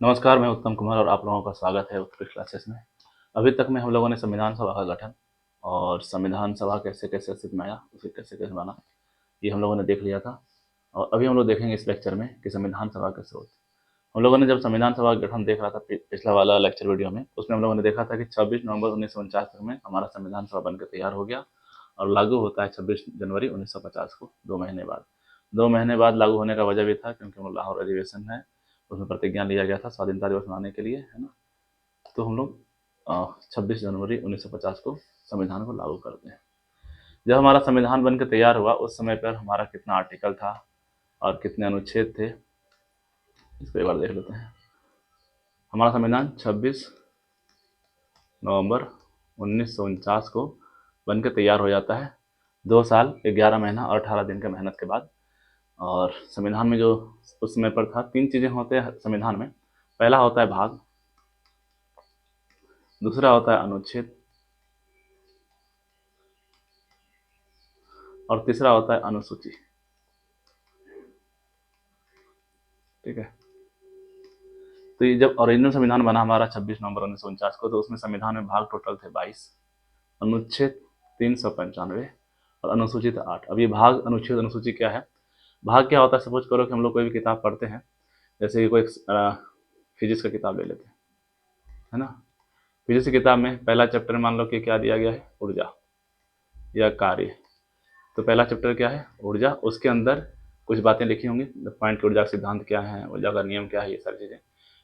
नमस्कार, मैं उत्तम कुमार और आप लोगों का स्वागत है उत्कृष्ट क्लासेस में। अभी तक में हम लोगों ने संविधान सभा का गठन और संविधान सभा कैसे-कैसे अस्तित्व में आया, उसे कैसे-कैसे बना, ये हम लोगों ने देख लिया था। और अभी हम लोग देखेंगे इस लेक्चर में कि संविधान सभा का स्रोत। हम लोगों ने जब संविधान सभा का गठन देख रहा था पिछला वाला लेक्चर वीडियो में, उसमें हम लोगों ने देखा था कि 26 नवंबर 1949 तक में हमारा संविधान सभा बनकर तैयार हो गया और लागू होता है 26 जनवरी 1950 को, 2 महीने बाद। 2 महीने बाद लागू होने का वजह भी था क्योंकि वो लाहौर अधिवेशन है, उसमें प्रतिज्ञा लिया गया था स्वाधीनता दिवस मनाने के लिए, है ना। तो हम लोग 26 जनवरी 1950 को संविधान को लागू करते हैं। जब हमारा संविधान बनकर तैयार हुआ उस समय पर हमारा कितना आर्टिकल था और कितने अनुच्छेद थे, इसको एक बार देख लेते हैं। हमारा संविधान 26 नवंबर 1949 को बनकर तैयार हो जाता है, 2 साल 11 महीना और 18 दिन के मेहनत के बाद। और संविधान में जो उस समय पर था, 3 चीज़ें होते हैं संविधान में। पहला होता है भाग, दूसरा होता है अनुच्छेद और तीसरा होता है अनुसूची। ठीक है। तो ये जब ओरिजिनल संविधान बना हमारा 26 नवंबर 1949 को, तो उसमें संविधान में भाग टोटल थे 22, अनुच्छेद 395 और अनुसूची था 8। अब ये भाग, अनुच्छेद, अनुसूची क्या है? भाग क्या होता है? सपोज करो कि हम लोग कोई भी किताब पढ़ते हैं, जैसे कि कोई फिजिक्स का किताब ले लेते हैं, है ना। फिजिक्स की किताब में पहला चैप्टर मान लो कि क्या दिया गया है, ऊर्जा या कार्य। तो पहला चैप्टर क्या है, ऊर्जा। उसके अंदर कुछ बातें लिखी होंगी, पॉइंट, ऊर्जा का सिद्धांत क्या है, ऊर्जा का नियम क्या है, ये सारी चीज़ें।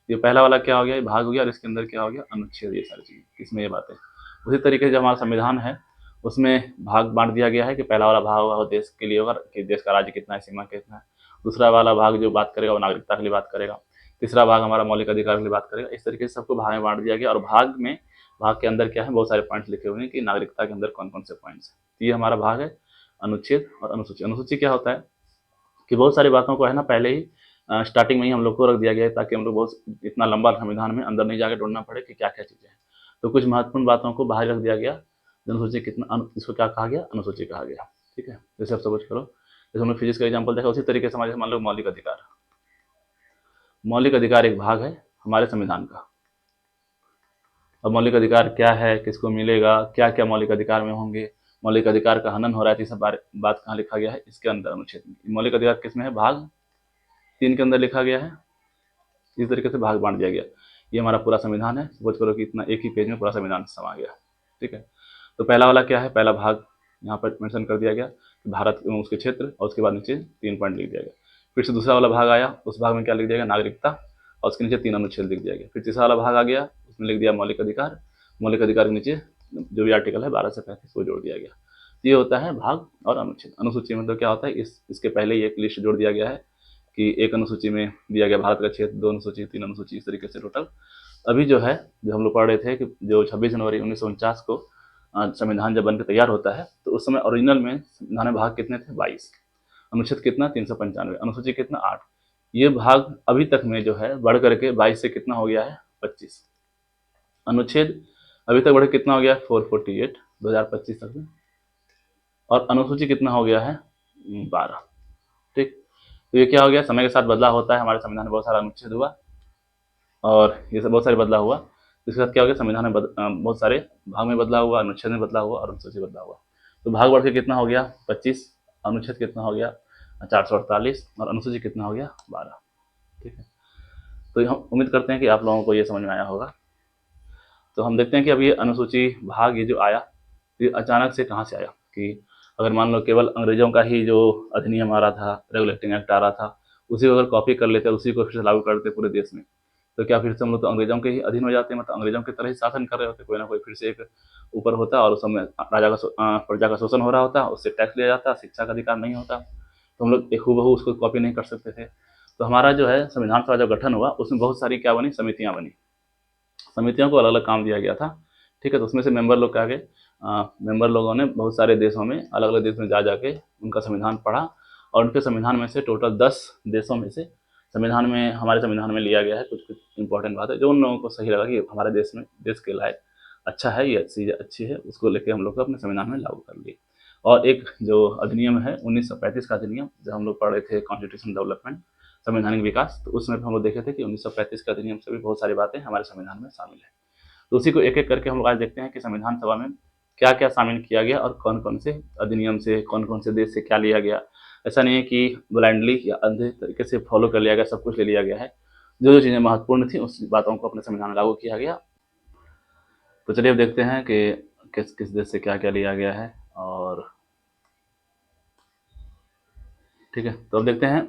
ये पहला वाला क्या हो गया, ये भाग हो गया। और इसके अंदर क्या हो गया, अनुच्छेद, ये सारी चीज़ें, किसमें ये बातें। उसी तरीके से जो हमारा संविधान है उसमें भाग बांट दिया गया है कि पहला वाला भाग होगा वो देश के लिए होगा कि देश का राज्य कितना है, सीमा कितना है। दूसरा वाला भाग जो बात करेगा वो नागरिकता के लिए बात करेगा। तीसरा भाग हमारा मौलिक अधिकार के लिए बात करेगा। इस तरीके से सबको भाग में बांट दिया गया। और भाग के अंदर क्या है, बहुत सारे पॉइंट्स लिखे हुए हैं कि नागरिकता के अंदर कौन कौन से पॉइंट्स हैं। तो ये हमारा भाग है अनुच्छेद और अनुसूची। अनुसूची क्या होता है कि बहुत सारी बातों को है ना पहले ही स्टार्टिंग में ही हम लोग को रख दिया गया है, ताकि हम लोग बहुत इतना लंबा संविधान में अंदर नहीं जाके ढूंढना पड़े कि क्या क्या चीज़ें हैं। तो कुछ महत्वपूर्ण बातों को बाहर रख दिया गया। अनुसूची कितना, इसको क्या कहा गया, अनुसूची कहा गया। ठीक है। जैसे आप समझ करो, जैसे हमने फिजिक्स का एग्जाम्पल देखा, उसी तरीके से हमारे मान लो मौलिक अधिकार। मौलिक अधिकार एक भाग है हमारे संविधान का। अब मौलिक अधिकार क्या है, किसको मिलेगा, क्या क्या मौलिक अधिकार में होंगे, मौलिक अधिकार का हनन हो रहा है, तो ये सब बात कहाँ लिखा गया है, इसके अंदर अनुच्छेद में। मौलिक अधिकार किसमें है, भाग 3 के अंदर लिखा गया है। इस तरीके से भाग बांट दिया गया। ये हमारा पूरा संविधान है। सपोज करो कि इतना एक ही पेज में पूरा संविधान समा गया। ठीक है। तो पहला वाला क्या है, पहला भाग यहाँ पर मेंशन कर दिया गया कि भारत एवं उसके क्षेत्र, और उसके बाद नीचे 3 पॉइंट लिख दिया गया। फिर से दूसरा वाला भाग आया, उस भाग में क्या लिख दिया गया, नागरिकता, और उसके नीचे 3 अनुच्छेद लिख दिया गया। फिर तीसरा वाला भाग आ गया, उसमें लिख दिया मौलिक अधिकार। मौलिक अधिकार के नीचे जो भी आर्टिकल है 12 से 35 वो जोड़ दिया गया। ये होता है भाग और अनुच्छेद। अनुसूची में तो क्या होता है, इसके पहले ही एक लिस्ट जोड़ दिया गया है कि एक अनुसूची में दिया गया भारत का क्षेत्र, 2 अनुसूची, 3 अनुसूची, इस तरीके से टोटल। अभी जो है, जो हम लोग पढ़ रहे थे कि जो 26 जनवरी 1949 को संविधान जब बनकर तैयार होता है, तो उस समय ओरिजिनल में संविधान में भाग कितने थे, 22। अनुच्छेद कितना, 395। अनुसूची कितना, 8। ये भाग अभी तक में जो है बढ़ करके 22 से कितना हो गया है, 25। अनुच्छेद अभी तक बढ़ कितना हो गया है, 448 2025 तक में। और अनुसूची कितना हो गया है, 12। ठीक। तो ये क्या हो गया, समय के साथ बदलाव होता है। हमारे संविधान में बहुत सारा अनुच्छेद हुआ और ये सब बहुत सारे बदलाव हुआ। इसके साथ क्या हो गया, संविधान में बहुत सारे भाग में बदलाव हुआ, अनुच्छेद में बदलाव हुआ और अनुसूची बदलाव हुआ। तो भाग बढ़ के कितना हो गया, 25। अनुच्छेद कितना हो गया, 448। और अनुसूची कितना हो गया, 12। ठीक है। तो हम उम्मीद करते हैं कि आप लोगों को ये समझ में आया होगा। तो हम देखते हैं कि अब ये अनुसूची भाग ये जो आया, ये अचानक से कहाँ से आया। कि अगर मान लो केवल अंग्रेजों का ही जो अधिनियम आ रहा था, रेगुलेटिंग एक्ट आ रहा था, उसी को अगर कॉपी कर लेते, उसी को फिर से लागू करते पूरे देश में, तो क्या फिर से हम लोग तो अंग्रेजों के ही अधीन हो जाते, मतलब अंग्रेजों की तरह ही शासन कर रहे होते। कोई ना कोई फिर से एक ऊपर होता और उस समय प्रजा का शोषण हो रहा होता, उससे टैक्स लिया जाता, शिक्षा का अधिकार नहीं होता, तो हम लोग एक हूबहू उसको कॉपी नहीं कर सकते थे। तो हमारा जो है संविधान सभा जब गठन हुआ, उसमें बहुत सारी क्या बनी, समितियाँ बनी। समितियों को अलग अलग काम दिया गया था। ठीक है। तो उसमें से मेंबर लोग क्या गए, मेंबर लोगों ने बहुत सारे देशों में, अलग अलग देश में जा जाके उनका संविधान पढ़ा। और उनके संविधान में से टोटल 10 देशों में से संविधान में, हमारे संविधान में लिया गया है कुछ कुछ इंपॉर्टेंट बात है जो उन लोगों को सही लगा कि हमारे देश में, देश के लायक अच्छा है, ये चीज़ अच्छी है, उसको लेके हम लोग अपने संविधान में लागू कर लिए। और एक जो अधिनियम है 1935 का अधिनियम, जब हम लोग पढ़ रहे थे कॉन्स्टिट्यूशन डेवलपमेंट, संवैधानिक विकास, तो उसमें हम लोग देखे थे कि 1935 के अधिनियम से भी बहुत सारी बातें हमारे संविधान में शामिल है। तो उसी को एक एक करके हम लोग आज देखते हैं कि संविधान सभा में क्या क्या शामिल किया गया और कौन कौन से अधिनियम से, कौन कौन से देश से क्या लिया गया। ऐसा नहीं है कि ब्लाइंडली या अंधे तरीके से फॉलो कर लिया गया, सब कुछ ले लिया गया है। जो जो चीज़ें महत्वपूर्ण थी उस बातों को अपने संविधान में लागू किया गया। तो चलिए अब देखते हैं कि किस किस देश से क्या क्या लिया गया है। और ठीक है, तो अब देखते हैं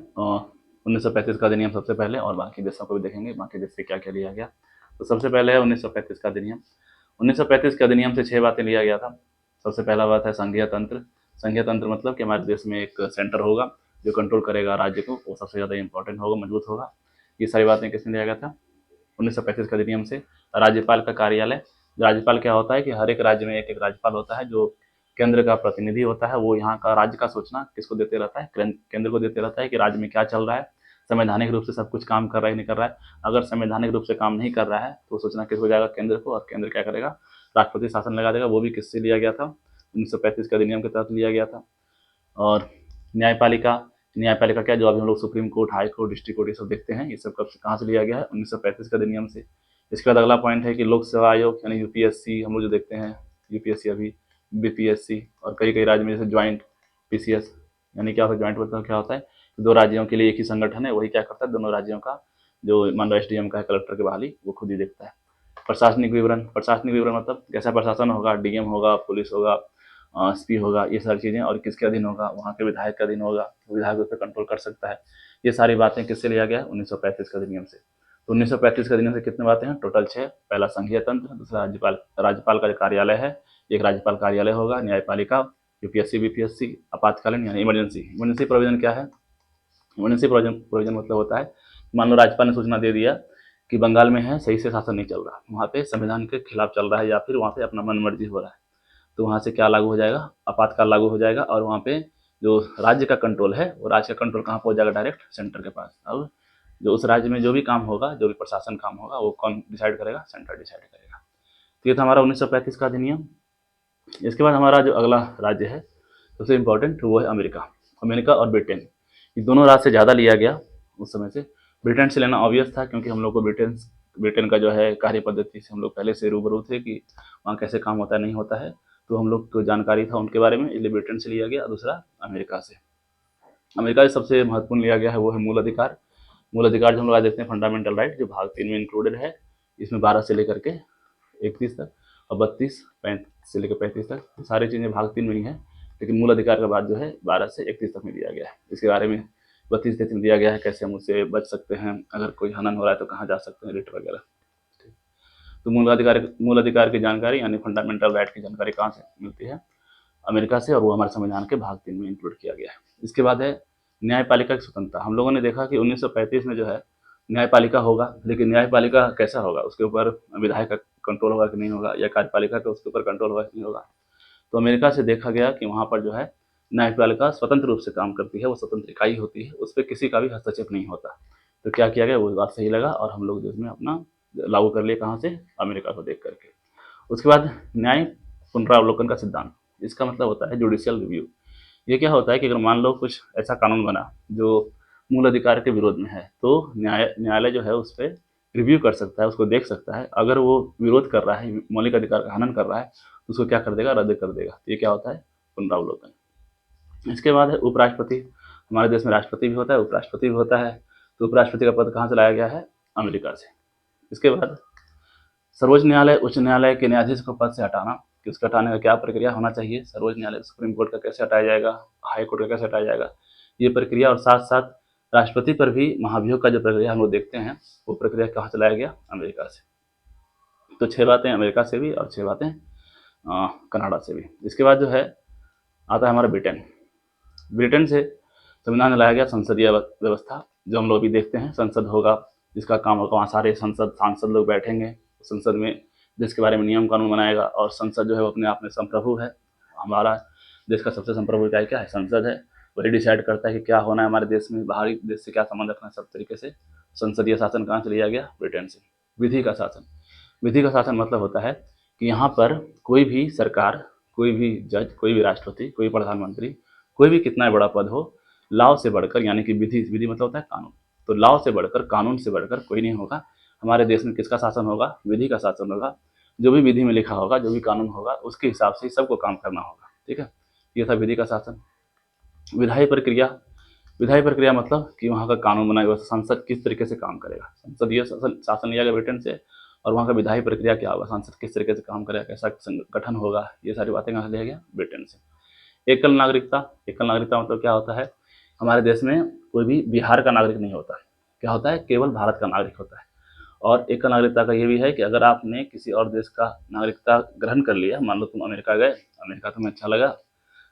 1935 का अधिनियम सबसे पहले, और बाकी देशों को भी देखेंगे बाकी देश से क्या क्या लिया गया। तो सबसे पहले है 1935 का अधिनियम। 1935 के अधिनियम से 6 बातें लिया गया था। सबसे पहला बात है संघीय तंत्र। संघीय तंत्र मतलब कि हमारे देश में एक सेंटर होगा जो कंट्रोल करेगा राज्य को, वो सबसे ज़्यादा इंपॉर्टेंट होगा, मजबूत होगा। ये सारी बातें किसने लिया गया था 1935 के अधिनियम से। राज्यपाल का कार्यालय। राज्यपाल क्या होता है कि हर एक राज्य में एक एक राज्यपाल होता है जो केंद्र का प्रतिनिधि होता है। वो यहाँ का राज्य का सूचना किसको देते रहता है, केंद्र को देते रहता है कि राज्य में क्या चल रहा है, संवैधानिक रूप से सब कुछ काम कर रहा है नहीं कर रहा है। अगर संवैधानिक रूप से काम नहीं कर रहा है तो सूचना किसको जाएगा, केंद्र को, और केंद्र क्या करेगा, राष्ट्रपति शासन लगा देगा। वो भी किससे लिया गया था 1935 के अधिनियम के तहत लिया गया था। और न्यायपालिका। न्यायपालिका क्या, जो अभी हम लोग supreme court, high court, district court ये सब देखते हैं, ये सब कब से कहाँ से लिया गया है 1935 के अधिनियम से। इसके बाद अगला पॉइंट है कि लोक सेवा आयोग यानी यूपीएससी, हम लोग जो देखते हैं यूपीएससी अभी, बीपीएससी, और कई कई राज्य में जैसे ज्वाइंट पीसीएस। यानी क्या होता है ज्वाइंट, मतलब क्या होता है, दो राज्यों के लिए एक ही संगठन है, वही क्या करता है दोनों राज्यों का जो मान लो एसडीएम का है, कलेक्टर की बहाली वो खुद ही देखता है। प्रशासनिक विवरण। प्रशासनिक विवरण मतलब कैसा प्रशासन होगा, डीएम होगा, पुलिस होगा, एसपी होगा, ये सारी चीज़ें, और किसके अधीन होगा, वहाँ के विधायक के अधीन होगा, विधायक उस पर कंट्रोल कर सकता है। ये सारी बातें किससे लिया गया है 1935 के अधिनियम से। तो 1935 के अधिनियम से कितने बातें हैं, टोटल 6। पहला संघीय तंत्र, दूसरा राज्यपाल, राज्यपाल का जो कार्यालय है, एक राज्यपाल कार्यालय होगा, न्यायपालिका, यूपीएससी, बीपीएससी, आपातकालीन यानी इमरजेंसी। इमरजेंसी प्रोविजन क्या है, इमरजेंसी प्रोविजन मतलब होता है मान लो राज्यपाल ने सूचना दे दिया कि बंगाल में है सही से शासन नहीं चल रहा, वहाँ पे संविधान के खिलाफ चल रहा है या फिर वहाँ पे अपना मन मर्जी हो रहा है, तो वहाँ से क्या लागू हो जाएगा, आपातकाल लागू हो जाएगा। और वहाँ पे जो राज्य का कंट्रोल है वो राज्य का कंट्रोल कहाँ पहुँच जाएगा, डायरेक्ट सेंटर के पास। अब जो उस राज्य में जो भी काम होगा, जो भी प्रशासन काम होगा, वो कौन डिसाइड करेगा, सेंटर डिसाइड करेगा। तो ये था हमारा 1935 का अधिनियम। इसके बाद हमारा जो अगला राज्य है सबसे इम्पोर्टेंट वो है अमेरिका। अमेरिका और ब्रिटेन, ये दोनों राज्य से ज़्यादा लिया गया उस समय से। ब्रिटेन से लेना ऑब्वियस था क्योंकि हम लोग को ब्रिटेन का जो है कार्य पद्धति से हम लोग पहले से रूबरू थे कि वहाँ कैसे काम होता है नहीं होता है, तो हम लोग को जानकारी था उनके बारे में, इसलिए ब्रिटेन से लिया गया। दूसरा अमेरिका से। अमेरिका से सबसे महत्वपूर्ण लिया गया है वो है मूल अधिकार। मूल अधिकार जो हम लोग आज देखते हैं फंडामेंटल राइट, जो भाग 3 में इंक्लूडेड है। इसमें 12 से लेकर के 31 तक, और 32, 35 से लेकर 35 तक सारी चीज़ें भाग 3 में ही है। लेकिन मूल अधिकार का बाद जो है 12 से 31 तक में दिया गया है। इसके बारे में 32 में दिया गया है कैसे हम उससे बच सकते हैं, अगर कोई हनन हो रहा है तो कहाँ जा सकते हैं, रिट वगैरह। तो मूल अधिकार की जानकारी यानी फंडामेंटल राइट की जानकारी कहाँ से मिलती है, अमेरिका से, और वो हमारे संविधान के भाग 3 में इंक्लूड किया गया है। इसके बाद है न्यायपालिका की स्वतंत्रता। हम लोगों ने देखा कि 1935 में जो है न्यायपालिका होगा, लेकिन न्यायपालिका कैसा होगा, उसके ऊपर विधायक का कंट्रोल होगा कि नहीं होगा, या कार्यपालिका का उसके ऊपर कंट्रोल होगा कि नहीं होगा। तो अमेरिका से देखा गया कि वहाँ पर जो है न्यायपालिका स्वतंत्र रूप से काम करती है, वो स्वतंत्र इकाई होती है, उस पर किसी का भी हस्तक्षेप नहीं होता। तो क्या किया गया, वो बात सही लगा और हम लोग इसमें अपना लागू कर लिए, कहाँ से, अमेरिका को देख करके। उसके बाद न्याय पुनरावलोकन का सिद्धांत। इसका मतलब होता है जुडिशियल रिव्यू। ये क्या होता है कि अगर मान लो कुछ ऐसा कानून बना जो मूल अधिकार के विरोध में है, तो न्यायालय जो है उस पर रिव्यू कर सकता है, उसको देख सकता है। अगर वो विरोध कर रहा है, मौलिक अधिकार का हनन कर रहा है, तो उसको क्या कर देगा, रद्द कर देगा। तो ये क्या होता है, पुनरावलोकन। इसके बाद है उपराष्ट्रपति। हमारे देश में राष्ट्रपति भी होता है, उपराष्ट्रपति भी होता है। तो उपराष्ट्रपति का पद कहाँ से लाया गया है, अमेरिका से। इसके बाद सर्वोच्च न्यायालय, उच्च न्यायालय के न्यायाधीश को पद से हटाना, कि उसके हटाने का क्या प्रक्रिया होना चाहिए, सर्वोच्च न्यायालय सुप्रीम कोर्ट का कैसे हटाया जाएगा, हाई कोर्ट का कैसे हटाया जाएगा, ये प्रक्रिया। और साथ साथ राष्ट्रपति पर भी महाभियोग का जो प्रक्रिया हम लोग देखते हैं, वो प्रक्रिया कहाँ से लाया गया, अमेरिका से। तो 6 बातें अमेरिका से भी और 6 बातें कनाडा से भी। इसके बाद जो है आता है हमारा ब्रिटेन। ब्रिटेन से संविधान में लाया गया संसदीय व्यवस्था, जो हम लोग भी देखते हैं। संसद होगा जिसका काम होगा, वहाँ सारे सांसद लोग बैठेंगे, संसद में देश के बारे में नियम कानून बनाएगा। और संसद जो है वो अपने आप में संप्रभु है। हमारा देश का सबसे संप्रभु इकाई क्या है, संसद है। वही डिसाइड करता है कि क्या होना है हमारे देश में, बाहरी देश से क्या संबंध रखना है, सब तरीके से। संसदीय शासन कहाँ से लिया गया, ब्रिटेन से। विधि का शासन। विधि का शासन मतलब होता है कि यहाँ पर कोई भी सरकार, कोई भी जज, कोई भी राष्ट्रपति, कोई प्रधानमंत्री, कोई भी कितना बड़ा पद हो, लॉ से बढ़कर, यानी कि विधि मतलब होता है कानून, तो लॉ से बढ़कर, कानून से बढ़कर कोई नहीं होगा। हमारे देश में किसका शासन होगा? विधि का शासन होगा। जो भी विधि में लिखा होगा, जो भी कानून होगा, उसके हिसाब से ही सबको काम करना होगा। ठीक है, ये था विधि का शासन। विधायी प्रक्रिया, विधायी प्रक्रिया मतलब कि वहाँ का कानून बनाया हुआ संसद किस तरीके से काम करेगा, संसदीय शासन लिया गया ब्रिटेन से, और वहाँ का विधायी प्रक्रिया क्या होगा, संसद किस तरीके से काम करेगा, कैसा गठन होगा, ये सारी बातें कहाँ से लिया गया? ब्रिटेन से। एकल नागरिकता, एकल नागरिकता मतलब क्या होता है? हमारे देश में कोई भी बिहार का नागरिक नहीं होता, क्या होता है? केवल भारत का नागरिक होता है। और एकल नागरिकता का ये भी है कि अगर आपने किसी और देश का नागरिकता ग्रहण कर लिया, मान लो तुम अमेरिका गए, अमेरिका तुम्हें अच्छा लगा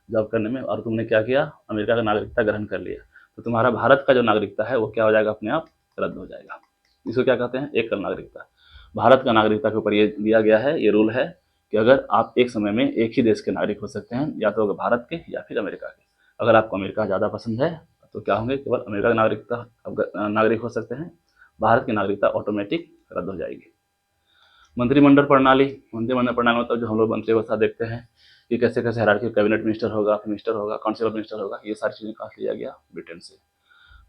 जॉब करने में, और तुमने क्या किया? अमेरिका का नागरिकता ग्रहण कर लिया, तो तुम्हारा भारत का जो नागरिकता है वो क्या हो जाएगा? अपने आप रद्द हो जाएगा। इसको क्या कहते हैं? एकल नागरिकता। भारत का नागरिकता के ऊपर ये दिया गया है, ये रूल है कि अगर आप एक समय में एक ही देश के नागरिक हो सकते हैं, या तो भारत के या फिर अमेरिका के। अगर आपको अमेरिका ज़्यादा पसंद है तो क्या होंगे? केवल अमेरिका का नागरिकता नागरिक हो सकते हैं, भारत की नागरिकता ऑटोमेटिक रद्द हो जाएगी। मंत्रिमंडल प्रणाली, मंत्रिमंडल प्रणाली मतलब जो हम लोग मंत्री व्यवस्था देखते हैं कि कैसे कैसे हायरार्की, कैबिनेट मिनिस्टर होगा, मिनिस्टर होगा, काउंसिल ऑफ मिनिस्टर होगा, ये सारी चीज़ें कहाँ से लिया गया? ब्रिटेन से।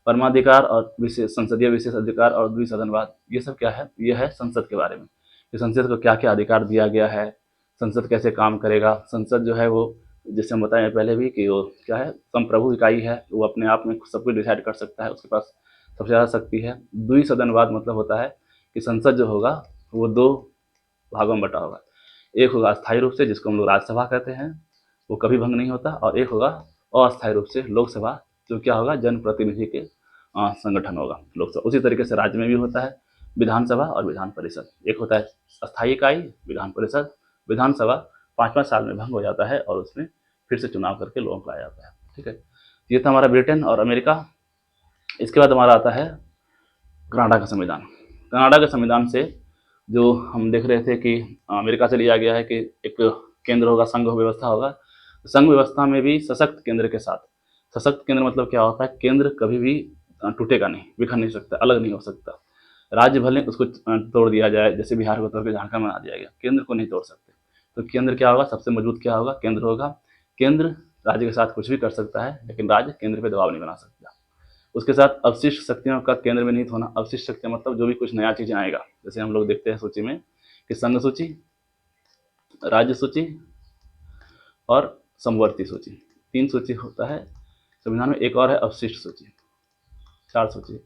परमाधिकार और विशेष संसदीय विशेष अधिकार और द्विसदनवाद, ये सब क्या है? ये है संसद के बारे में कि संसद को क्या क्या अधिकार दिया गया है, संसद कैसे काम करेगा। संसद जो है वो, जैसे हम बताएं पहले भी कि वो क्या है? संप्रभु इकाई है, वो अपने आप में सब कुछ डिसाइड कर सकता है, उसके पास सबसे ज़्यादा शक्ति है। द्विसदनवाद मतलब होता है कि संसद जो होगा वो दो भागों में बटा होगा। एक होगा अस्थायी रूप से, जिसको हम लोग राज्यसभा कहते हैं, वो कभी भंग नहीं होता, और एक होगा अस्थायी रूप से लोकसभा, जो क्या होगा? जनप्रतिनिधि के संगठन होगा लोकसभा। उसी तरीके से राज्य में भी होता है विधानसभा और विधान परिषद। एक होता है अस्थायी इकाई विधान परिषद, विधानसभा 5-5 साल में भंग हो जाता है और उसमें फिर से चुनाव करके लोगों को लाया जाता है। ठीक है, ये था हमारा ब्रिटेन और अमेरिका। इसके बाद हमारा आता है कनाडा का संविधान। कनाडा के संविधान से जो हम देख रहे थे कि अमेरिका से लिया गया है कि एक केंद्र होगा, संघ व्यवस्था होगा। संघ व्यवस्था में भी सशक्त केंद्र के साथ, सशक्त केंद्र मतलब क्या होता है? केंद्र कभी भी टूटेगा नहीं, बिखर नहीं सकता, अलग नहीं हो सकता। राज्य भले उसको तोड़ दिया जाए, जैसे बिहार को तोड़ के झारखंड बना दिया गया, केंद्र को नहीं तोड़ सकते। तो केंद्र क्या होगा? सबसे मजबूत क्या होगा? केंद्र होगा। केंद्र राज्य के साथ कुछ भी कर सकता है, लेकिन राज्य केंद्र पे दबाव नहीं बना सकता। उसके साथ अवशिष्ट शक्तियों का केंद्र में निहित होना। अवशिष्ट शक्तियां मतलब जो भी कुछ नया चीजें आएगा, जैसे हम लोग देखते हैं सूची में कि संघ सूची, राज्य सूची और समवर्ती सूची, 3 सूची होता है संविधान में। एक और है अवशिष्ट सूची, 4 सूची।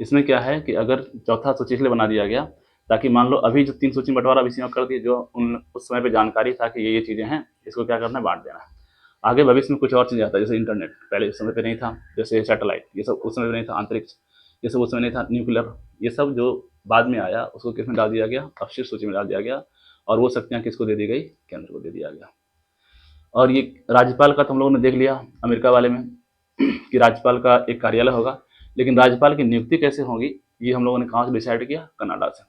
इसमें क्या है कि अगर चौथा सूची इसलिए बना दिया गया ताकि मान लो अभी जो 3 सूची बंटवारा इसी में कर दिए, जो उस समय पे जानकारी था कि ये चीजें हैं, इसको क्या करना है? बांट देना है। आगे भविष्य में कुछ और चीज़ आता है, जैसे इंटरनेट पहले उस समय पे नहीं था, जैसे सैटेलाइट, ये सब उस समय पे नहीं था, अंतरिक्ष ये सब उस समय नहीं था, न्यूक्लियर, ये सब जो बाद में आया उसको किस में डाल दिया गया? अवशिष्ट सूची में डाल दिया गया। और वो शक्तियाँ किसको दे दी गई? केंद्र को दे दिया गया। और ये राज्यपाल का तो हम लोगों ने देख लिया अमेरिका वाले में कि राज्यपाल का एक कार्यालय होगा, लेकिन राज्यपाल की नियुक्ति कैसे होगी ये हम लोगों ने कहाँ से डिसाइड किया? कनाडा से।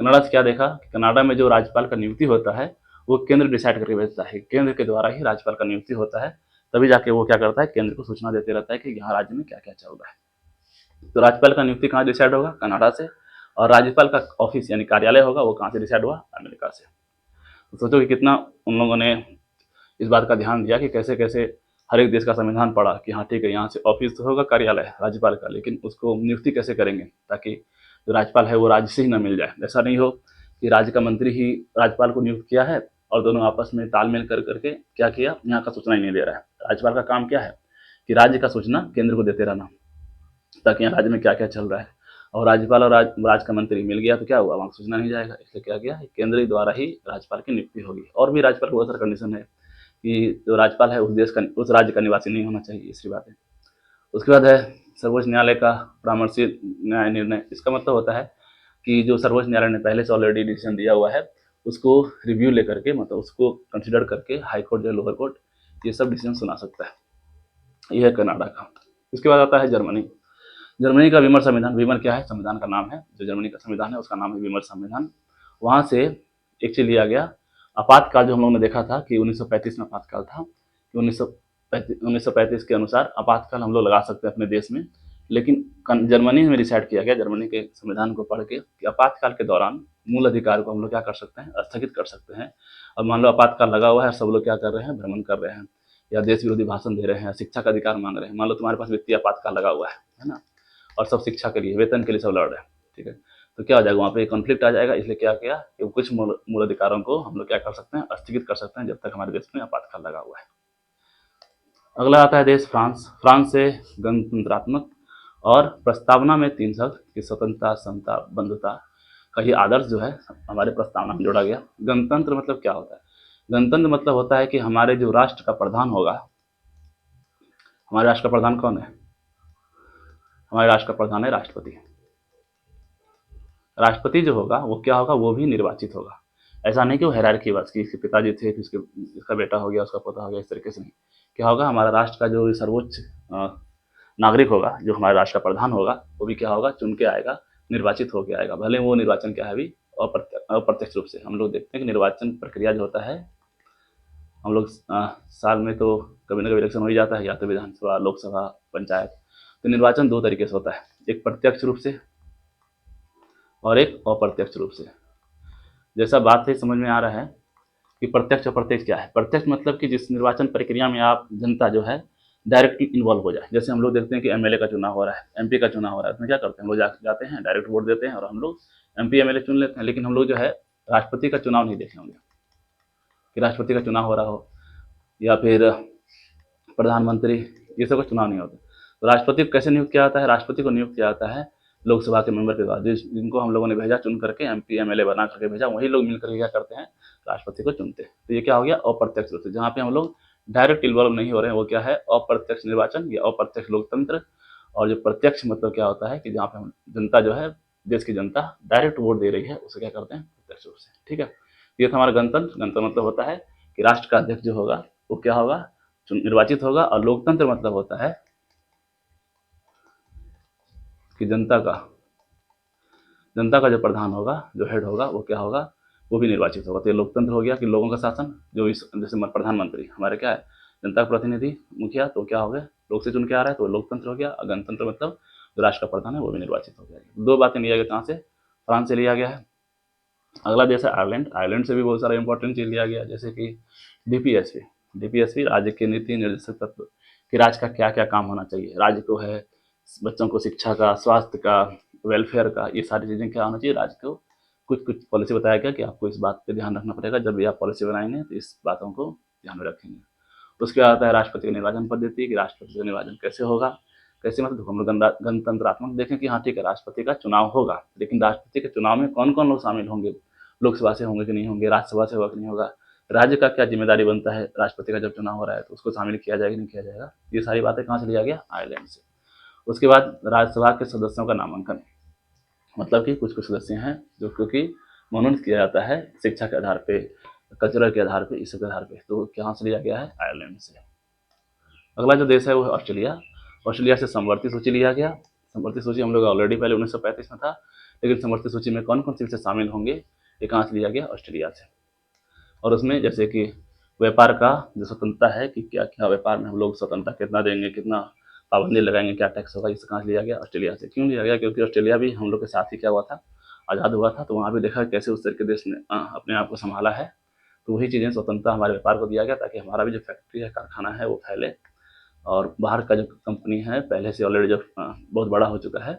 कनाडा से क्या देखा कि कनाडा में जो राज्यपाल का नियुक्ति होता है वो केंद्र डिसाइड करके भेजता है, केंद्र के द्वारा ही राज्यपाल का नियुक्ति होता है। तभी जाके वो क्या करता है? केंद्र को सूचना देते रहता है कि यहाँ राज्य में क्या क्या चल रहा है। तो राज्यपाल का नियुक्ति कहाँ डिसाइड होगा? कनाडा से। और राज्यपाल का ऑफिस यानी कार्यालय होगा वो कहाँ से डिसाइड हुआ? अमेरिका से। तो सोचो कि कितना उन लोगों ने इस बात का ध्यान दिया कि कैसे कैसे हर एक देश का संविधान पढ़ा कि हाँ ठीक है, यहाँ से ऑफिस तो होगा कार्यालय राज्यपाल का, लेकिन उसको नियुक्ति कैसे करेंगे ताकि जो राज्यपाल है वो राज्य से ही ना मिल जाए। ऐसा नहीं हो कि राज्य का मंत्री ही राज्यपाल को नियुक्त किया है और दोनों आपस में तालमेल कर करके क्या किया, यहाँ का सूचना ही नहीं दे रहा है। राज्यपाल का काम क्या है कि राज्य का सूचना केंद्र को देते रहना, ताकि यहाँ राज्य में क्या क्या चल रहा है। और राज्यपाल और राज्य का मंत्री मिल गया तो क्या हुआ? वहाँ सूचना नहीं जाएगा, इसलिए क्या किया? केंद्र द्वारा ही राज्यपाल की नियुक्ति होगी। और भी राज्यपाल को बहुत सारा कंडीशन है कि जो राज्यपाल है उस देश का, उस राज्य का निवासी नहीं होना चाहिए, इसकी बात है। उसके बाद है सर्वोच्च न्यायालय का परामर्शी न्याय निर्णय। इसका मतलब होता है कि जो सर्वोच्च न्यायालय ने पहले से ऑलरेडी डिसीजन दिया हुआ है उसको रिव्यू लेकर के, मतलब उसको कंसिडर करके हाई कोर्ट या लोअर कोर्ट ये सब डिसीजन सुना सकता है। यह है कनाडा का। इसके बाद आता है जर्मनी। जर्मनी का विमर संविधान। विमर क्या है? संविधान का नाम है। जो जर्मनी का संविधान है उसका नाम है विमर संविधान। वहाँ से एक चीज लिया गया, आपातकाल। जो हम लोगों ने देखा था कि 1935 में आपातकाल था, कि 1935 के अनुसार आपातकाल हम लोग लगा सकते हैं अपने देश में, लेकिन जर्मनी में डिसाइड किया गया, जर्मनी के संविधान को पढ़ के, कि आपातकाल के दौरान मूल अधिकार को हम लोग क्या कर सकते हैं? स्थगित कर सकते हैं। और मान लो आपातकाल लगा हुआ है, सब लोग क्या कर रहे हैं? भ्रमण कर रहे हैं या देश विरोधी भाषण दे रहे हैं, शिक्षा का अधिकार मांग रहे हैं। मान लो तुम्हारे पास वित्तीय आपातकाल लगा हुआ है ना, और सब शिक्षा के लिए, वेतन के लिए सब लड़ रहे हैं, ठीक है। तो क्या हो जाएगा, वहाँ पे कॉन्फ्लिक्ट आ जाएगा। इसलिए क्या किया कि कुछ मूल अधिकारों को हम लोग क्या कर सकते हैं, स्थगित कर सकते हैं जब तक हमारे देश में आपातकाल लगा हुआ है। अगला आता है देश फ्रांस। फ्रांस से गणतंत्रात्मक और प्रस्तावना में 3 शब्द की स्वतंत्रता, समता, बंधुता का ये आदर्श जो है हमारे प्रस्तावना में जोड़ा गया। गणतंत्र मतलब क्या होता है? गणतंत्र मतलब होता है कि हमारे जो राष्ट्र का प्रधान होगा, हमारे राष्ट्र का प्रधान कौन है? हमारे राष्ट्र का प्रधान है राष्ट्रपति। राष्ट्रपति जो होगा वो क्या होगा, वो भी निर्वाचित होगा। ऐसा नहीं कि वो हायरार्की बस कि इसके पिताजी थे, फिर इसका बेटा हो गया, उसका पोता हो गया, इस तरीके से नहीं। क्या होगा, हमारा राष्ट्र का जो सर्वोच्च नागरिक होगा, जो हमारे राष्ट्र का प्रधान होगा, वो भी क्या होगा, चुन के आएगा, निर्वाचित होकर आएगा। भले वो निर्वाचन क्या है अभी अप्रत्यक्ष रूप से। हम लोग देखते हैं कि निर्वाचन प्रक्रिया जो होता है, हम लोग साल में तो कभी ना कभी इलेक्शन हो ही जाता है, या तो विधानसभा, लोकसभा, पंचायत। तो निर्वाचन 2 तरीके से होता है, एक प्रत्यक्ष रूप से और एक अप्रत्यक्ष रूप से। जैसा बात से समझ में आ रहा है कि प्रत्यक्ष अप्रत्यक्ष क्या है। प्रत्यक्ष मतलब कि जिस निर्वाचन प्रक्रिया में आप जनता जो है डायरेक्टली इन्वॉल्व हो जाए। जैसे हम लोग देखते हैं कि एमएलए का चुनाव हो रहा है, एमपी का चुनाव हो रहा है, उसमें क्या करते हैं, हम लोग जाते हैं, डायरेक्ट वोट देते हैं और हम लोग एमपी एमएलए चुन लेते हैं। लेकिन हम लोग जो है राष्ट्रपति का चुनाव नहीं देखे होंगे कि राष्ट्रपति का चुनाव हो रहा हो, या फिर प्रधानमंत्री, ये सब का चुनाव नहीं होता। तो राष्ट्रपति को कैसे नियुक्त किया जाता है? राष्ट्रपति को नियुक्त किया जाता है लोकसभा के मेंबर के द्वारा, जिनको हम लोगों ने भेजा, चुन करके एमपी एमएलए बना करके भेजा, वही लोग मिल करके क्या करते हैं, राष्ट्रपति को चुनते हैं। तो ये क्या हो गया, अप्रत्यक्ष रूप से, जहाँ पे हम लोग डायरेक्ट इन्वॉल्व नहीं हो रहे हैं, वो क्या है, अप्रत्यक्ष निर्वाचन या अप्रत्यक्ष लोकतंत्र। और जो प्रत्यक्ष मतलब क्या होता है कि जहाँ पे हम जनता जो है, देश की जनता डायरेक्ट वोट दे रही है, उसे क्या करते हैं, प्रत्यक्ष रूप से, ठीक है। ये था हमारा गणतंत्र। गणतंत्र मतलब होता है कि राष्ट्र का अध्यक्ष जो होगा वो क्या होगा, निर्वाचित होगा। और लोकतंत्र मतलब होता है कि जनता का जो प्रधान होगा, जो हेड होगा, वो क्या होगा, वो भी निर्वाचित होगा। तो ये लोकतंत्र हो गया कि लोगों का शासन, जो इस जैसे प्रधानमंत्री हमारे क्या है, जनता का प्रतिनिधि, मुखिया, तो क्या हो गया, लोग से चुन के आ रहा है, तो लोकतंत्र हो गया। और गणतंत्र मतलब जो राष्ट्र का प्रधान है वो भी निर्वाचित हो गया। 2 बातें लिया गया कहाँ से, फ्रांस से लिया गया है। अगला देश है आयरलैंड। आयरलैंड से भी बहुत सारा इंपॉर्टेंट चीज लिया गया, जैसे कि डीपीएसपी। डीपीएसपी राज्य के नीति निर्देशक तत्व कि राज्य का क्या क्या काम होना चाहिए। राज्य को है बच्चों को शिक्षा का, स्वास्थ्य का, वेलफेयर का, ये सारी चीज़ें क्या होना चाहिए, राज्य को कुछ कुछ पॉलिसी बताया गया कि आपको इस बात पे ध्यान रखना पड़ेगा, जब भी आप पॉलिसी बनाएंगे तो इस बातों को ध्यान में रखेंगे। उसके बाद आता है राष्ट्रपति का निर्वाचन पद्धति कि राष्ट्रपति का निर्वाचन कैसे होगा। कैसे मतलब हम लोग गणतंत्रात्मक देखें कि हाँ ठीक है, राष्ट्रपति का चुनाव होगा, लेकिन राष्ट्रपति के चुनाव में कौन कौन लोग शामिल होंगे, लोकसभा से होंगे कि नहीं होंगे, राज्यसभा से होगा कि नहीं होगा, राज्य का क्या जिम्मेदारी बनता है, राष्ट्रपति का जब चुनाव हो रहा है तो उसको शामिल किया जाएगा नहीं किया जाएगा। ये सारी बातें कहाँ से लिया गया, आयरलैंड से। उसके बाद राज्यसभा के सदस्यों का नामांकन, मतलब कि कुछ कुछ सदस्य हैं जो क्योंकि मनोनीत किया जाता है शिक्षा के आधार पे, कल्चरल के आधार पे, इस के आधार पे, तो कहाँ से लिया गया है, आयरलैंड से। अगला जो देश है वो है ऑस्ट्रेलिया। ऑस्ट्रेलिया से समवर्ती सूची लिया गया। समवर्ती सूची हम लोग ऑलरेडी पहले 1935 में था, लेकिन समवर्ती सूची में कौन कौन सी विषय शामिल होंगे, ये कहाँ से लिया गया, ऑस्ट्रेलिया से। और उसमें जैसे कि व्यापार का जो स्वतंत्रता है कि क्या क्या व्यापार में हम लोग स्वतंत्रता कितना देंगे, कितना पाबंदी लगाएंगे, क्या टैक्स होगा, इसे कहाँ से लिया गया, ऑस्ट्रेलिया से। क्यों लिया गया, क्योंकि ऑस्ट्रेलिया भी हम लोग के साथ ही क्या हुआ था, आज़ाद हुआ था। तो वहाँ भी देखा कैसे उस तरह के देश ने अपने आप को संभाला है। तो वही चीज़ें, स्वतंत्रता हमारे व्यापार को दिया गया ताकि हमारा भी जो फैक्ट्री है, कारखाना है, वो फैले। और बाहर का जो कंपनी है पहले से ऑलरेडी जो बहुत बड़ा हो चुका है,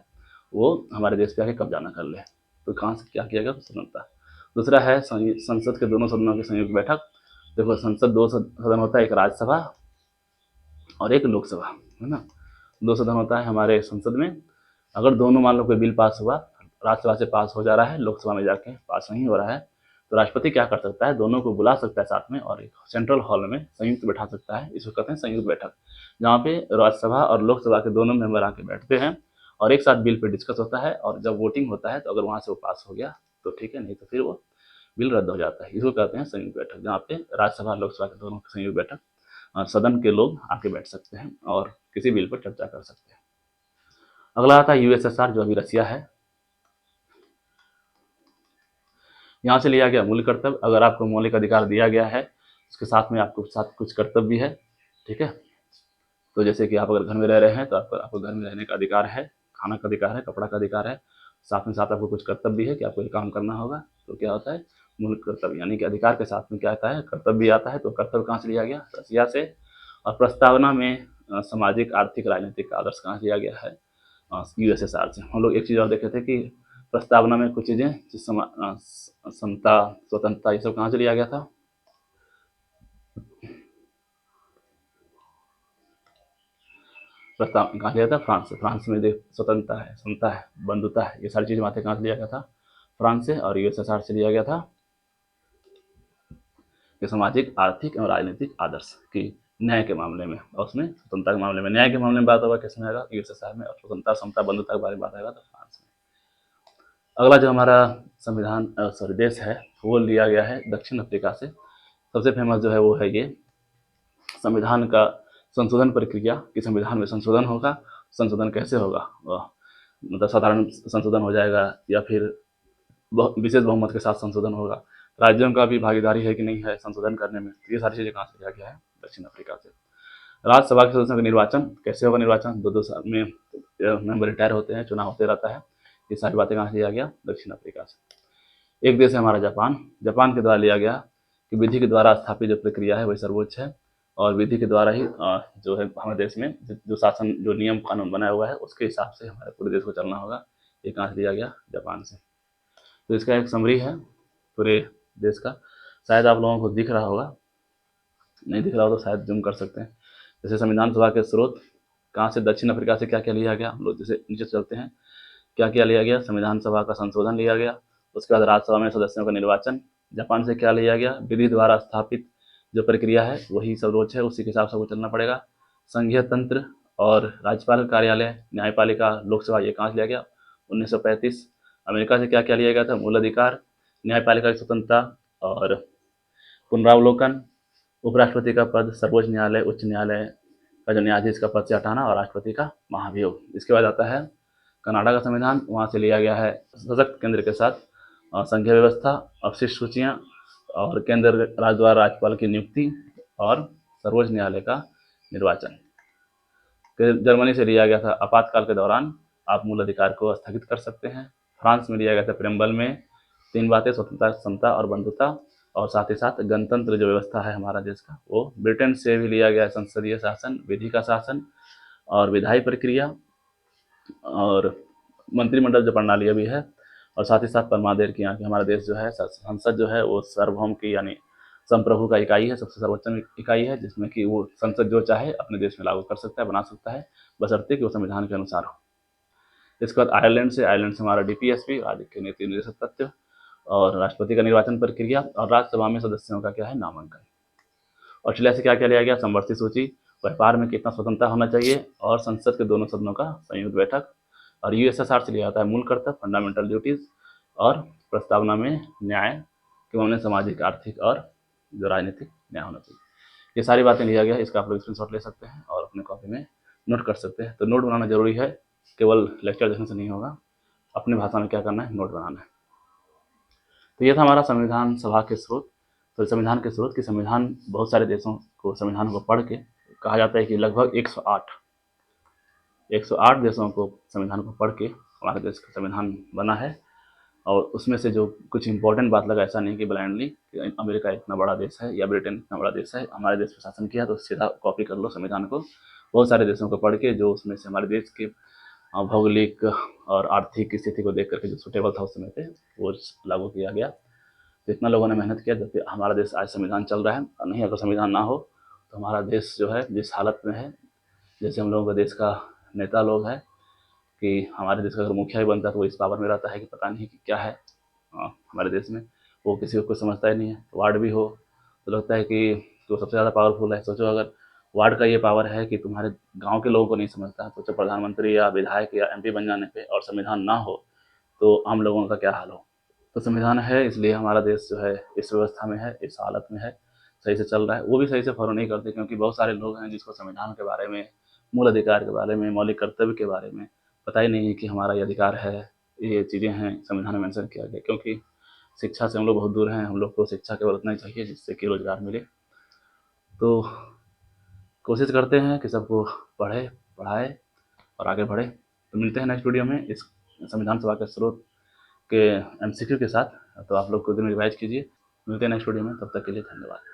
वो हमारे देश पे आके कब्जा ना कर ले। तो कहाँ से क्या किया गया, स्वतंत्रता। दूसरा है संसद के दोनों सदनों की संयुक्त बैठक। देखो संसद 2 सदन होता है, एक राज्यसभा और एक लोकसभा, है ना। 2 सदन होता है हमारे संसद में। अगर दोनों मान लो कोई बिल पास हुआ, राज्यसभा से पास हो जा रहा है, लोकसभा में जाके पास नहीं हो रहा है, तो राष्ट्रपति क्या कर सकता है, दोनों को बुला सकता है साथ में और एक सेंट्रल हॉल में संयुक्त बैठा सकता है। इसको कहते हैं संयुक्त बैठक, जहाँ पे राज्यसभा और लोकसभा के दोनों मेंबर आके बैठते हैं और एक साथ बिल पे डिस्कस होता है। और जब वोटिंग होता है तो अगर वहाँ से वो पास हो गया तो ठीक है, नहीं तो फिर वो बिल रद्द हो जाता है। इसको कहते हैं संयुक्त बैठक, जहाँ पे राज्यसभा लोकसभा के दोनों संयुक्त बैठक सदन के लोग आके बैठ सकते हैं और किसी बिल पर चर्चा कर सकते हैं। अगला आता है यूएसएसआर, जो अभी रसिया है। यहाँ से लिया गया मूल कर्तव्य। अगर आपको मौलिक अधिकार दिया गया है, उसके साथ में आपको साथ कुछ कर्तव्य भी है, ठीक है। तो जैसे कि आप अगर घर में रह रहे हैं तो आपको घर में रहने का अधिकार है, खाना का अधिकार है, कपड़ा का अधिकार है, साथ में साथ आपको कुछ कर्तव्य भी है कि आपको ये काम करना होगा। तो क्या होता है, मूल कर्तव्य, यानी कि अधिकार के साथ में क्या आता है, कर्तव्य भी आता है। तो कर्तव्य कहाँ से लिया गया, रसिया से। और प्रस्तावना में सामाजिक, आर्थिक, राजनीतिक आदर्श कहाँ से लिया गया है, यूएसएसआर से। हम लोग एक चीज़ और देखे थे कि प्रस्तावना में कुछ चीज़ें समता, स्वतंत्रता, ये सब कहाँ से लिया गया था? प्रस्ताव कहाँ लिया था? फ्रांस से। फ्रांस में देख स्वतंत्रता है, समता है, बंधुता है, ये सारी चीज़ बातें कहाँ से लिया गया था? फ्रांस से। और यूएसएसआर से लिया गया था कि सामाजिक, आर्थिक एवं राजनीतिक आदर्श की न्याय के मामले में, और उसमें स्वतंत्रता के मामले में, न्याय के मामले में बात होगा किसमें आएगा? यूएसएसआर में। और स्वतंत्रता, समता, बंधुता के बारे में बात आएगा तो फ्रांस में। अगला जो हमारा संविधान देश है वो लिया गया है दक्षिण अफ्रीका से। सबसे फेमस जो है वो है ये संविधान का संशोधन प्रक्रिया, कि संविधान में संशोधन होगा। संशोधन कैसे होगा? मतलब साधारण संशोधन हो जाएगा या फिर विशेष बहुमत के साथ संशोधन होगा? राज्यों का भी भागीदारी है कि नहीं है संशोधन करने में? ये सारी चीज़ें कहाँ से लिया गया है? दक्षिण अफ्रीका से। राज्यसभा के सदस्यों का निर्वाचन कैसे होगा? निर्वाचन 2-2 साल में मेंबर रिटायर होते हैं, चुनाव होते रहता है। ये सारी बातें कहाँ से लिया गया? दक्षिण अफ्रीका से। एक देश है हमारा जापान। जापान के द्वारा लिया गया कि विधि के द्वारा स्थापित जो प्रक्रिया है वही सर्वोच्च है, और विधि के द्वारा ही जो है हमारे देश में जो शासन, जो नियम कानून बनाया हुआ है उसके हिसाब से हमारे पूरे देश को चलना होगा। ये कहाँ से लिया गया? जापान से। तो इसका एक समरी है पूरे देश का, शायद आप लोगों को दिख रहा होगा, नहीं दिख रहा हो तो शायद जूम कर सकते हैं। जैसे संविधान सभा के स्रोत कहाँ से? दक्षिण अफ्रीका से। क्या क्या लिया गया? हम लोग जैसे नीचे चलते हैं, क्या क्या लिया गया? संविधान सभा का संशोधन लिया गया। उसके बाद राज्यसभा में सदस्यों का निर्वाचन। जापान से क्या लिया गया? विधि द्वारा स्थापित जो प्रक्रिया है वही सर्वोच्च है, उसी के हिसाब से वो चलना पड़ेगा। संघीय तंत्र और राज्यपाल कार्यालय, न्यायपालिका, लोकसभा, ये कहाँ से लिया गया? 1935। अमेरिका से क्या क्या लिया गया था? मूल अधिकार, न्यायपालिका की स्वतंत्रता और पुनरावलोकन, उपराष्ट्रपति का पद, सर्वोच्च न्यायालय, उच्च न्यायालय का जो न्यायाधीश का पद से हटाना, और राष्ट्रपति का महाभियोग। इसके बाद आता है कनाडा का संविधान। वहाँ से लिया गया है सशक्त केंद्र के साथ संघीय व्यवस्था, अपशिष्ट सूचियाँ, और केंद्र राज्य द्वारा राज्यपाल की नियुक्ति, और सर्वोच्च न्यायालय का निर्वाचन। जर्मनी से लिया गया था आपातकाल के दौरान आप मूल अधिकार को स्थगित कर सकते हैं। फ्रांस में लिया गया था प्रेम्बल में 3 बातें, स्वतंत्रता, समता और बंधुता, और साथ ही साथ गणतंत्र जो व्यवस्था है हमारा देश का वो। ब्रिटेन से भी लिया गया संसदीय शासन, विधि का शासन और विधायी प्रक्रिया, और मंत्रिमंडल जो प्रणाली अभी है, और साथ ही साथ परमादेश की, यहाँ की हमारा देश जो है संसद जो है वो सार्वभौम की यानी संप्रभु का इकाई है, सबसे सर्वोच्च इकाई है, जिसमें कि वो संसद जो चाहे अपने देश में लागू कर सकता है, बना सकता है, बशर्ते कि वो संविधान के अनुसार हो। इसके बाद आयरलैंड से हमारा डीपीएसपी, राज्य के नीति निर्देशक तत्व, और राष्ट्रपति का निर्वाचन प्रक्रिया, और राज्यसभा में सदस्यों का क्या है? नामांकन। ऑस्ट्रेलिया से क्या क्या लिया गया? समवर्ती सूची, व्यापार में कितना स्वतंत्रता होना चाहिए, और संसद के दोनों सदनों का संयुक्त बैठक। और यूएसएसआर से लिया जाता है मूल कर्तव्य, फंडामेंटल ड्यूटीज, और प्रस्तावना में न्याय के मामले, सामाजिक, आर्थिक और जो राजनीतिक न्याय होना चाहिए। ये सारी बातें लिया गया है। इसका आप लोग स्क्रीनशॉट ले सकते हैं और अपने कॉपी में नोट कर सकते हैं। तो नोट बनाना जरूरी है, केवल लेक्चर देखने से नहीं होगा, अपनी भाषा में क्या करना है? नोट बनाना है। तो ये था हमारा संविधान सभा के स्रोत। तो संविधान के स्रोत की संविधान बहुत सारे देशों को संविधान को पढ़ के कहा जाता है कि लगभग 108 देशों को संविधान को पढ़ के हमारे देश का संविधान बना है। और उसमें से जो कुछ इंपॉर्टेंट बात लगा, ऐसा नहीं कि ब्लाइंडली अमेरिका इतना बड़ा देश है या ब्रिटेन इतना बड़ा देश है, हमारे देश पर शासन किया तो सीधा कॉपी कर लो संविधान को। बहुत सारे देशों को पढ़ के जो उसमें से हमारे देश के भौगोलिक और आर्थिक स्थिति को देख करके जो सुटेबल था उस समय पे वो लागू किया गया। तो इतना लोगों ने मेहनत किया जब हमारा देश आज संविधान चल रहा है। और नहीं, अगर संविधान ना हो तो हमारा देश जो है जिस हालत में है, जैसे हम लोगों का देश का नेता लोग हैं कि हमारे देश का अगर मुखिया ही बनता है तो वो इस पावर में रहता है कि पता नहीं कि क्या है हमारे देश में, वो किसी को कुछ समझता ही नहीं है। वार्ड भी हो तो लगता है कि वो सबसे ज़्यादा पावरफुल है। सोचो अगर वार्ड का ये पावर है कि तुम्हारे गांव के लोगों को नहीं समझता, सोचो प्रधानमंत्री या विधायक या एमपी बन जाने पे और संविधान ना हो तो आम लोगों का क्या हाल हो। तो संविधान है, इसलिए हमारा देश जो है इस व्यवस्था में है, इस हालत में है, सही से चल रहा है। वो भी सही से फॉलो नहीं करते क्योंकि बहुत सारे लोग हैं जिसको संविधान के बारे में, मूल अधिकार के बारे में, मौलिक कर्तव्य के बारे में पता ही नहीं है कि हमारा ये अधिकार है, ये चीज़ें हैं संविधान में मेंशन किया गया। क्योंकि शिक्षा से हम लोग बहुत दूर हैं, हम लोग को शिक्षा केवल उतना ही चाहिए जिससे कि रोजगार मिले। तो कोशिश करते हैं कि सबको पढ़े, पढ़ाए और आगे बढ़े। तो मिलते हैं नेक्स्ट वीडियो में इस संविधान सभा के स्रोत के एमसीक्यू के साथ। तो आप लोग खुद में रिवाइज कीजिए। मिलते हैं नेक्स्ट वीडियो में, तब तक के लिए धन्यवाद।